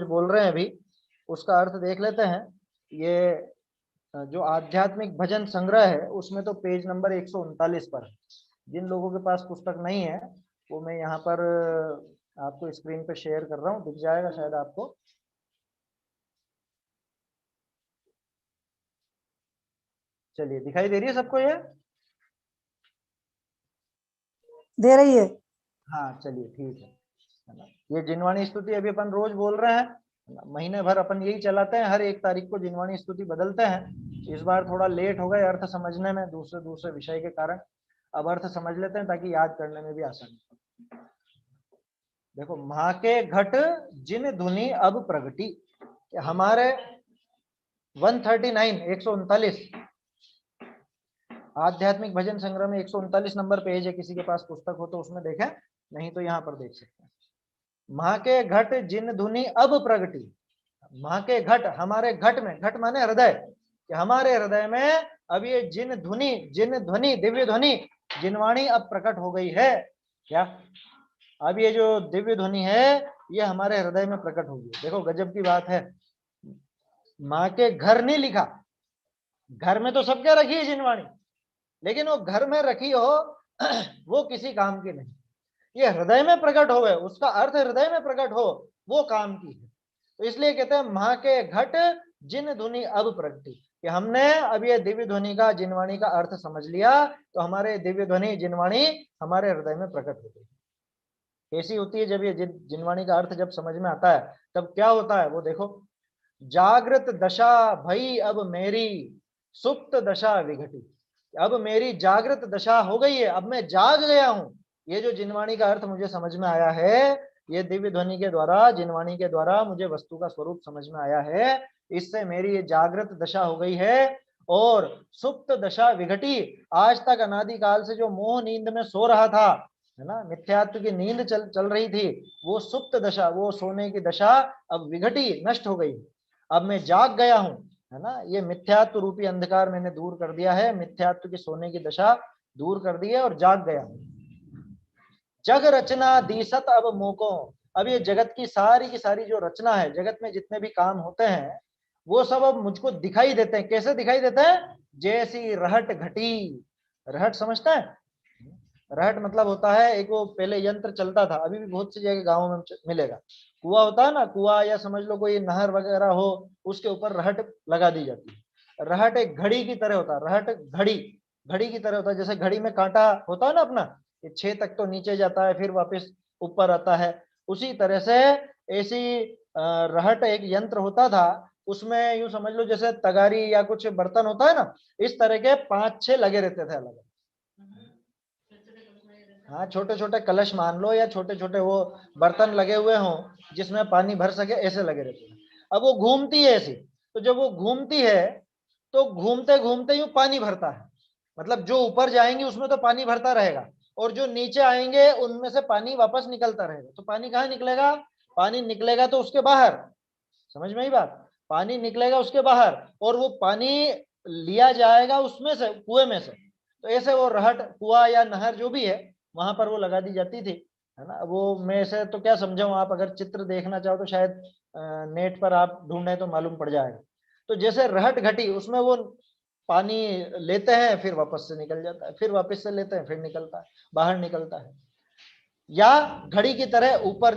बोल रहे हैं अभी, उसका अर्थ देख लेते हैं। ये जो आध्यात्मिक भजन संग्रह है उसमें तो पेज नंबर 139 पर है। जिन लोगों के पास पुस्तक नहीं है वो मैं यहाँ पर आपको स्क्रीन पे शेयर कर रहा हूँ, दिख जाएगा शायद आपको। चलिए, दिखाई दे रही है सबको ये? दे रही है। हाँ चलिए ठीक है ना। ये जिनवाणी स्तुति अभी अपन रोज बोल रहे हैं, महीने भर अपन यही चलाते हैं, हर 1 तारीख को जिनवाणी स्तुति बदलते हैं। इस बार थोड़ा लेट हो गए अर्थ समझने में, दूसरे दूसरे विषय के कारण। अब अर्थ समझ लेते हैं ताकि याद करने में भी आसानी हो। देखो, महा के घट जिन धुनि अब प्रगटी, हमारे 139 139 आध्यात्मिक भजन संग्रह में 139 नंबर पेज है, किसी के पास पुस्तक हो तो उसमें देखें, नहीं तो यहाँ पर देख सकते हैं। महा के घट जिन धुनि अब प्रगटी, महा के घट, हमारे घट में, घट माने हृदय, कि हमारे हृदय में अब ये जिन ध्वनि दिव्य ध्वनि जिनवाणी अब प्रकट हो गई है। क्या अब ये जो दिव्य ध्वनि है ये हमारे हृदय में प्रकट होगी। देखो गजब की बात है, माँ के घर नहीं लिखा, घर में तो सबके रखी है जिनवाणी, लेकिन वो घर में रखी हो वो किसी काम की नहीं, ये हृदय में प्रकट हो गए, उसका अर्थ हृदय में प्रकट हो वो काम की है। तो इसलिए कहते हैं महा के घट जिन ध्वनि अब प्रगटी, कि हमने अब ये दिव्य ध्वनि का जिनवाणी का अर्थ समझ लिया, तो हमारे दिव्य ध्वनि जिनवाणी हमारे हृदय में प्रकट हो गई। कैसी होती है जब ये जिनवाणी का अर्थ जब समझ में आता है तब क्या होता है वो देखो। जागृत दशा भई अब मेरी, सुप्त दशा विघटी, अब मेरी जागृत दशा हो गई है, अब मैं जाग गया हूं। ये जो जिनवाणी का अर्थ मुझे समझ में आया है, ये दिव्य ध्वनि के द्वारा, जिनवाणी के द्वारा मुझे वस्तु का स्वरूप समझ में आया है, इससे मेरी ये जागृत दशा हो गई है। और सुप्त दशा विघटी, आज तक अनादिकाल से जो मोह नींद में सो रहा था, है ना, मिथ्यात्व की नींद चल रही थी, वो सुप्त दशा, वो सोने की दशा अब विघटी, नष्ट हो गई। अब मैं जाग गया हूं, है ना, ये मिथ्यात्व रूपी अंधकार मैंने दूर कर दिया है, मिथ्यात्व की सोने की दशा दूर कर दी है और जाग गया हूं। जग रचना दीसत अब मोको, अब ये जगत की सारी जो रचना है, जगत में जितने भी काम होते हैं वो सब अब मुझको दिखाई देते हैं। कैसे दिखाई देते हैं? जैसी रहट घटी, रहट समझता है? रहट मतलब होता है एक, वो पहले यंत्र चलता था, अभी भी बहुत सी जगह गाँव में मिलेगा, कुआं होता है ना, कुआं या समझ लो कोई नहर वगैरह हो, उसके ऊपर रहट लगा दी जाती है। रहट एक घड़ी की तरह होता है, रहट घड़ी की तरह होता है, जैसे घड़ी में कांटा होता है ना अपना, ये 6 तक तो नीचे जाता है फिर वापस ऊपर आता है, उसी तरह से ऐसी रहट एक यंत्र होता था, उसमें यूं समझ लो जैसे तगारी या कुछ बर्तन होता है ना, इस तरह के 5-6 लगे रहते थे अलग। हाँ, छोटे छोटे कलश मान लो, या छोटे छोटे वो बर्तन लगे हुए हों जिसमें पानी भर सके, ऐसे लगे रहते हैं। अब वो घूमती है ऐसी, तो जब वो घूमती है तो घूमते घूमते यूं पानी भरता है, मतलब जो ऊपर जाएंगे उसमें तो पानी भरता रहेगा, और जो नीचे आएंगे उनमें से पानी वापस निकलता रहेगा। तो पानी कहाँ निकलेगा? पानी निकलेगा तो उसके बाहर, समझ में ही बात, पानी निकलेगा उसके बाहर, और वो पानी लिया जाएगा उसमें से, कुएं में से। तो ऐसे वो रहट, कुआं या नहर जो भी है, वहां पर वो लगा दी जाती थी, है ना। वो मैं से तो क्या समझाऊं, आप अगर चित्र देखना चाहो तो शायद नेट पर आप ढूंढे तो मालूम पड़ जाएगा। तो जैसे रहट घटी, उसमें वो पानी लेते हैं फिर वापस से निकल जाता है, फिर वापस से लेते हैं फिर निकलता है, बाहर निकलता है, या घड़ी की तरह ऊपर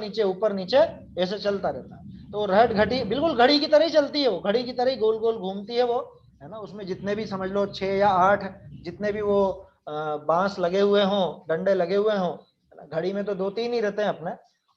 नीचे ऐसे चलता रहता है। तो रहट घटी बिल्कुल घड़ी की तरह ही चलती है, वो घड़ी की तरह ही गोल गोल घूमती है वो, है ना। उसमें जितने भी समझ लो 6 या 8 जितने भी वो बांस लगे हुए हों, डंडे लगे हुए हों, घड़ी में तो 2-3 ही रहते हैं अपने,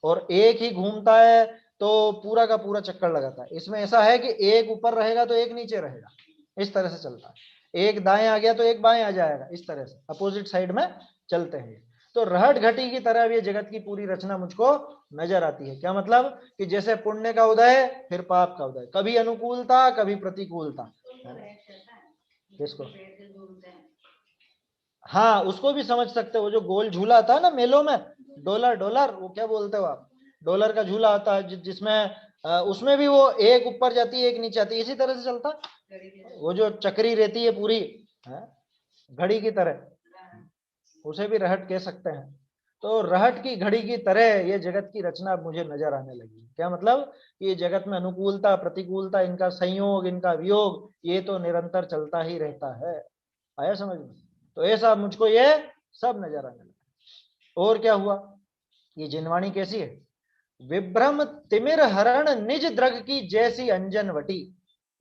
और एक ही घूमता है तो पूरा का पूरा चक्कर लगाता है। इसमें ऐसा है कि एक ऊपर रहेगा तो एक नीचे रहेगा, इस तरह से चलता है। एक दाएं आ गया तो एक बाएं आ जाएगा, इस तरह से अपोजिट साइड में चलते हैं। तो रहट घटी की तरह ये जगत की पूरी रचना मुझको नजर आती है। क्या मतलब? कि जैसे पुण्य का उदय फिर पाप का उदय, कभी अनुकूलता कभी प्रतिकूलता। किसको? हाँ, उसको भी समझ सकते हो। वो जो गोल झूला आता है ना मेलों में, डॉलर वो क्या बोलते हो आप, डॉलर का झूला आता है जिसमें उसमें भी वो एक ऊपर जाती है एक नीचे आती है, इसी तरह से चलता। वो जो चक्री रहती है पूरी, घड़ी की तरह, उसे भी रहट कह सकते हैं। तो रहट की घड़ी की तरह ये जगत की रचना अब मुझे नजर आने लगी। क्या मतलब? ये जगत में अनुकूलता प्रतिकूलता, इनका संयोग, इनका वियोग, ये तो निरंतर चलता ही रहता है। आया समझ में? तो ऐसा मुझको ये सब नजर आने लगा। और क्या हुआ? ये जिनवाणी कैसी है? विभ्रम तिमिर हरण निज द्रग की जैसी अंजन वटी।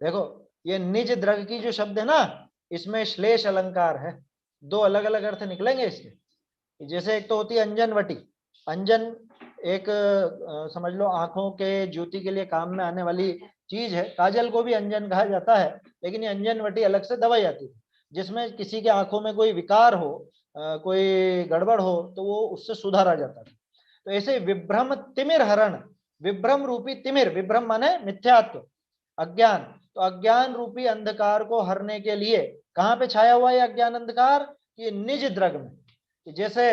देखो ये निज द्रग की जो शब्द है ना, इसमें श्लेष अलंकार है। दो अलग अलग अर्थ निकलेंगे इसके। जैसे एक तो होती है अंजन वटी। अंजन एक समझ लो आंखों के ज्योति के लिए काम में आने वाली चीज है। काजल को भी अंजन कहा जाता है, लेकिन ये अंजन वटी अलग से दवाई आती है, जिसमें किसी के आंखों में कोई विकार हो, कोई गड़बड़ हो, तो वो उससे सुधारा जाता है। तो ऐसे विभ्रम तिमिर हरण, विभ्रम रूपी तिमिर, विभ्रम माने मिथ्यात्व, अज्ञान, तो अज्ञान रूपी अंधकार को हरने के लिए कहां पे छाया हुआ है अज्ञान अंधकार? ये निज द्रग में। जैसे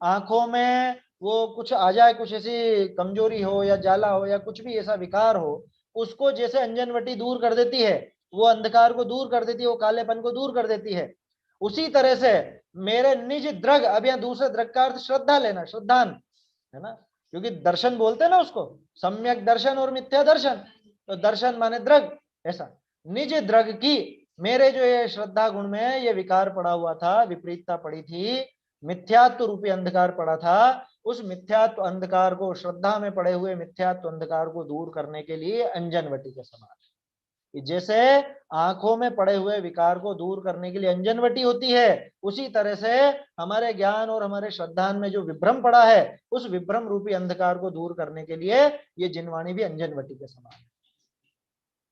आंखों में वो कुछ आ जाए, कुछ ऐसी कमजोरी हो या जाला हो या कुछ भी ऐसा विकार हो, उसको जैसे अंजनवटी दूर कर देती है, वो अंधकार को दूर कर देती है, वो कालेपन को दूर कर देती है, उसी तरह से मेरे निज द्रग, अब यहाँ दूसरे द्रग का अर्थ श्रद्धा लेना, श्रद्धान है ना, क्योंकि दर्शन बोलते हैं ना उसको, सम्यक दर्शन और मिथ्या दर्शन। तो दर्शन माने द्रग, ऐसा निज द्रग की, मेरे जो ये श्रद्धा गुण में ये विकार पड़ा हुआ था, विपरीतता पड़ी थी, मिथ्यात्व रूपी अंधकार पड़ा था, उस मिथ्यात्व अंधकार को, श्रद्धा में पड़े हुए मिथ्यात्व अंधकार को दूर करने के लिए अंजनवटी के समान है। जैसे आंखों में पड़े हुए विकार को दूर करने के लिए अंजनवटी होती है, उसी तरह से हमारे ज्ञान और हमारे श्रद्धान में जो विभ्रम पड़ा है, उस विभ्रम रूपी अंधकार को दूर करने के लिए ये जिनवाणी भी अंजनवटी के समान है।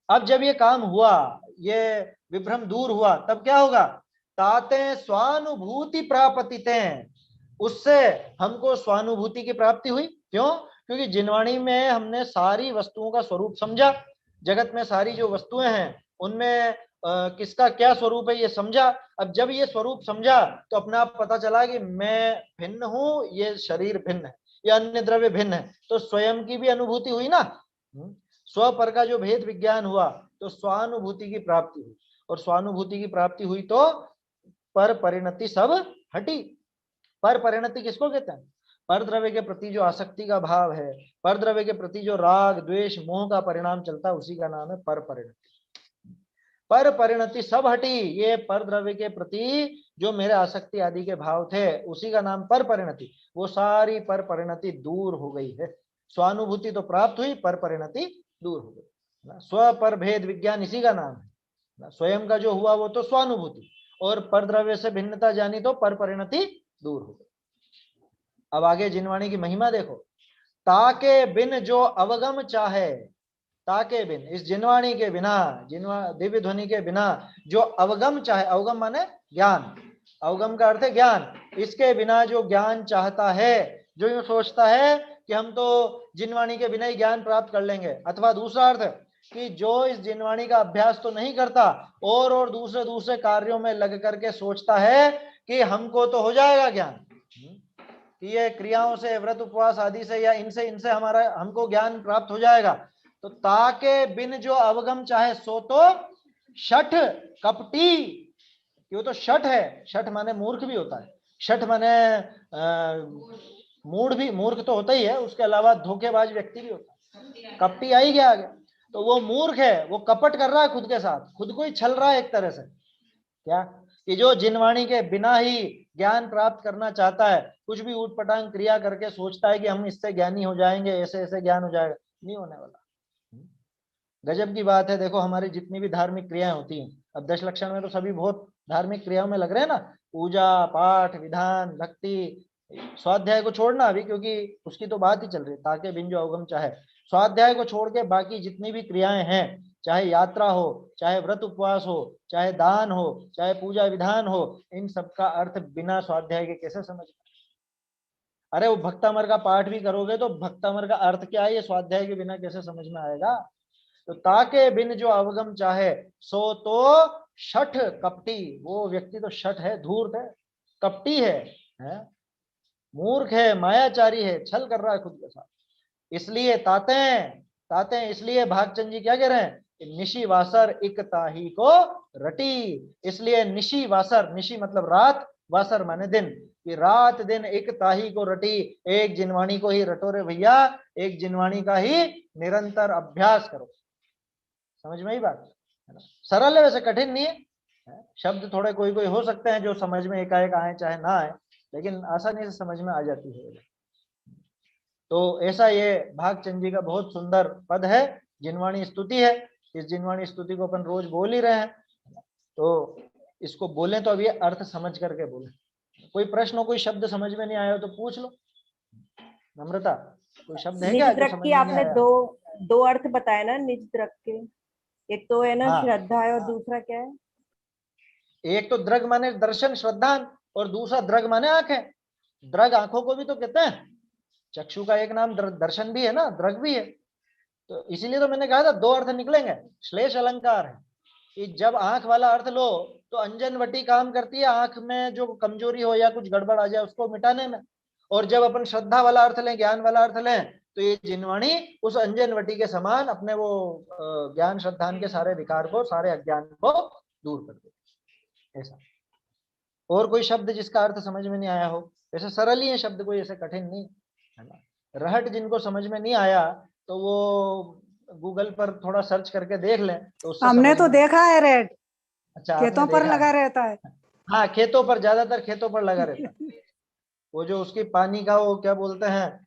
अब जब ये काम हुआ, ये विभ्रम दूर हुआ, तब क्या होगा? ताते स्वानुभूति प्रापतिते, उससे हमको स्वानुभूति की प्राप्ति हुई। क्यों? क्योंकि जिनवाणी में हमने सारी वस्तुओं का स्वरूप समझा, जगत में सारी जो वस्तुएं हैं उनमें किसका क्या स्वरूप है ये समझा। अब जब ये स्वरूप समझा तो अपने आप पता चला कि मैं भिन्न हूं, ये शरीर भिन्न है, ये अन्य द्रव्य भिन्न है, तो स्वयं की भी अनुभूति हुई ना। स्व पर का जो भेद विज्ञान हुआ, तो स्वानुभूति की प्राप्ति हुई, और स्वानुभूति की प्राप्ति हुई तो पर परिणति सब हटी। पर परिणति किसको कहते हैं? पर द्रव्य के प्रति जो आसक्ति का भाव है, पर द्रव्य के प्रति जो राग द्वेष मोह का परिणाम चलता है, उसी का नाम है पर परिणति। पर परिणति सब हटी, ये पर द्रव्य के प्रति जो मेरे आसक्ति आदि के भाव थे, उसी का नाम पर परिणति, वो सारी पर परिणति दूर हो गई है। स्वानुभूति तो प्राप्त हुई, पर परिणति दूर हो गई। स्व पर भेद विज्ञान इसी का नाम है। स्वयं का जो हुआ वो तो स्वानुभूति, और पर द्रव्य से भिन्नता जानी तो पर परिणति दूर हो गई। अब आगे जिनवाणी की महिमा देखो। ताके बिन जो अवगम चाहे, ताके बिन, इस जिनवाणी के बिना, दिव्य ध्वनि के बिना जो अवगम चाहे, अवगम माने ज्ञान, अवगम का अर्थ है ज्ञान, इसके बिना जो ज्ञान चाहता है, जो यूं सोचता है कि हम तो जिनवाणी के बिना ही ज्ञान प्राप्त कर लेंगे, अथवा दूसरा अर्थ कि जो इस जिनवाणी का अभ्यास तो नहीं करता और दूसरे दूसरे कार्यों में लग करके सोचता है कि हमको तो हो जाएगा ज्ञान, कि ये क्रियाओं से, व्रत उपवास आदि से या इनसे हमारा हमको ज्ञान प्राप्त हो जाएगा। तो ताके बिन जो अवगम चाहे सो तो शठ कपटी, वो तो शठ है, शठ माने मूर्ख भी होता है, शठ माने मूढ़ भी, मूर्ख तो होता ही है, उसके अलावा धोखेबाज व्यक्ति भी होता है, कपटी आ ही गया आगे। तो वो मूर्ख है, वो कपट कर रहा है खुद के साथ, खुद को ही छल रहा है एक तरह से। क्या? कि जो जिनवाणी के बिना ही ज्ञान प्राप्त करना चाहता है, कुछ भी ऊटपटांग क्रिया करके सोचता है कि हम इससे ज्ञानी हो जाएंगे, ऐसे ऐसे ज्ञान हो जाएगा, नहीं होने वाला। गजब की बात है, देखो हमारी जितनी भी धार्मिक क्रियाएं होती हैं, अब 10 लक्षण में तो सभी बहुत धार्मिक क्रियाओं में लग रहे हैं ना, पूजा पाठ विधान भक्ति, स्वाध्याय को छोड़ना अभी, क्योंकि उसकी तो बात ही चल रही है, ताके बिन जो अवगम चाहे, स्वाध्याय को छोड़ के बाकी जितनी भी क्रियाएं हैं, चाहे यात्रा हो, चाहे व्रत उपवास हो, चाहे दान हो, चाहे पूजा विधान हो, इन सब का अर्थ बिना स्वाध्याय के कैसे समझ? अरे वो भक्तामर का पाठ भी करोगे तो भक्तामर का अर्थ क्या है, ये स्वाध्याय के बिना कैसे समझ में आएगा? तो ताके बिन जो अवगम चाहे सो तो शठ कपटी, वो व्यक्ति तो शठ है, धूर्त है, कपटी है? मूर्ख है, मायाचारी है, छल कर रहा है खुद के साथ। इसलिए ताते इसलिए भागचंद जी क्या कह रहे हैं? निशी वासर इक ताही को रटी, इसलिए निशी वासर, निशी मतलब रात, वासर माने दिन, कि रात दिन एक ताही को रटी, एक जिनवाणी को ही रटो रे भैया, एक जिनवाणी का ही निरंतर अभ्यास करो। समझ में ही बात है ना? सरल है, वैसे कठिन नहीं है। शब्द थोड़े कोई कोई हो सकते हैं जो समझ में एकाएक आए चाहे ना आए, लेकिन आसानी से समझ में आ जाती है। तो ऐसा ये भागचंद जी का बहुत सुंदर पद है, जिनवाणी स्तुति है। इस जिनवाणी स्तुति को अपन रोज बोल ही रहे हैं, तो इसको बोले तो अब ये अर्थ समझ करके बोले। कोई प्रश्न हो, कोई शब्द समझ में नहीं आया हो तो पूछ लो। नम्रता, कोई शब्द है निज क्या जो द्रक समझ की में नहीं आपने आया? दो अर्थ बताए ना निज द्रक के, एक तो है ना हाँ, श्रद्धा है और दूसरा क्या है? एक तो द्रग माने दर्शन श्रद्धान, और दूसरा द्रग माने आंखें। द्रग आंखों को भी तो कहते हैं, चक्षु का एक नाम दर्शन भी है ना, द्रग भी है। तो इसीलिए तो मैंने कहा था दो अर्थ निकलेंगे। श्लेष अलंकार है कि जब आंख वाला अर्थ लो तो अंजनवटी काम करती है आंख में जो कमजोरी हो या कुछ गड़बड़ आ जाए उसको मिटाने में, और जब अपन श्रद्धा वाला अर्थ लें, ज्ञान वाला अर्थ लें, तो ये जिनवाणी उस अंजनवटी के समान अपने वो ज्ञान श्रद्धान के सारे विकार को, सारे अज्ञान को दूर कर देती। ऐसा और कोई शब्द जिसका अर्थ समझ में नहीं आया हो? वैसे सरल ही है शब्द, कोई ऐसे कठिन नहीं है ना। रहट जिनको समझ में नहीं आया तो वो गूगल पर थोड़ा सर्च करके देख लें तो उससे हमने समझ तो में। देखा है रेड, अच्छा, आपने खेतों पर देखा लगा है? रहता है। हाँ, खेतों पर, ज्यादातर खेतों पर लगा रहता है। वो जो उसकी पानी का वो क्या बोलते हैं,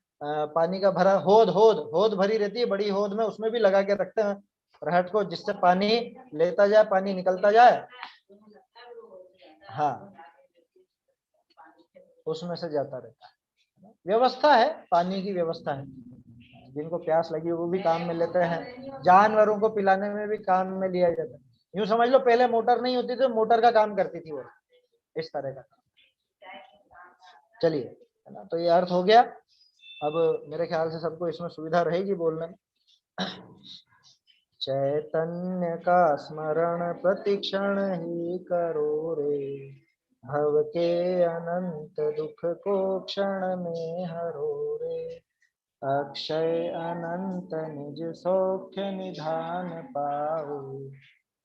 पानी का भरा होद, होद भरी रहती है, बड़ी होद में, उसमें भी लगा के रखते हैं रहट को, जिससे पानी लेता जाए, पानी निकलता जाए। हाँ, उसमें से जाता रहता है। व्यवस्था है, पानी की व्यवस्था है। जिनको प्यास लगी वो भी काम में लेते हैं, जानवरों को पिलाने में भी काम में लिया जाता है। यूं समझ लो पहले मोटर नहीं होती तो मोटर का काम करती थी वो, इस तरह का। चलिए, है ना, तो ये अर्थ हो गया। अब मेरे ख्याल से सबको इसमें सुविधा रहेगी बोलने में। चैतन्य का स्मरण प्रतिक्षण ही करो रे, भव के अनंत दुख को क्षण में हरो रे, अक्षय अनंत निज सौख्य निधान पाओ,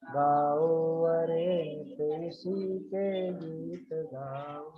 गाओ अरे नित इसी के गीत गाओ।